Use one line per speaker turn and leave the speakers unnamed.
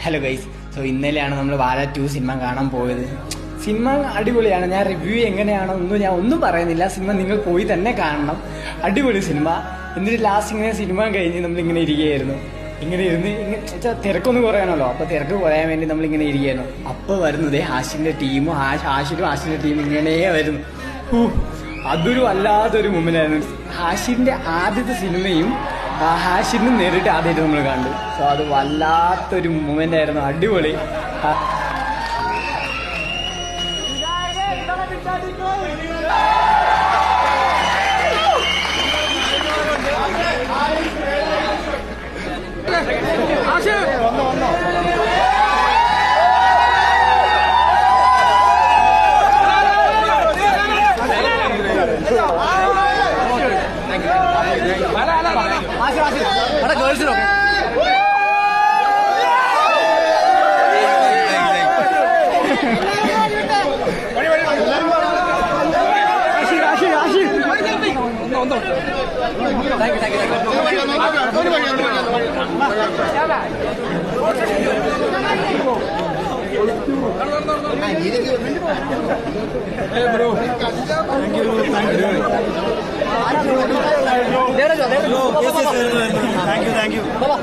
Hello guys. So ഇന്നലെയാണ് നമ്മൾ വാഴ 2 സിനിമ കാണാൻ പോയത്. സിനിമ അടിപൊളിയാണ്. ഞാൻ റിവ്യൂ എങ്ങനെയാണോ ഞാൻ ഒന്നും പറയുന്നില്ല. സിനിമ നിങ്ങൾ പോയി തന്നെ കാണണം. അടിപൊളി സിനിമ. എന്നിട്ട് ലാസ്റ്റ് ഇങ്ങനെ സിനിമ കഴിഞ്ഞ് നമ്മളിങ്ങനെ ഇരിക്കുകയായിരുന്നു. ഇങ്ങനെ ഇരുന്ന് തിരക്കൊന്നും കുറയാണല്ലോ. അപ്പൊ തിരക്ക് കുറയാൻ വേണ്ടി നമ്മളിങ്ങനെ ഇരിക്കുകയായിരുന്നു. അപ്പൊ വരുന്നത് ഹാഷിന്റെ ടീമും ഹാഷിന്റെ ടീമും ഇങ്ങനെ വരുന്നു. അതൊരു വല്ലാത്തൊരു മൊമെന്റായിരുന്നു. ഹാഷിന്റെ ആദ്യത്തെ സിനിമയും ഹാഷിനും നേരിട്ട് ആദ്യമായിട്ട് നമ്മൾ കണ്ടു. സോ അത് വല്ലാത്തൊരു മൊമെന്റ് ആയിരുന്നു. അടിപൊളി. ഗേൾസിനോ
Thank you. Baba,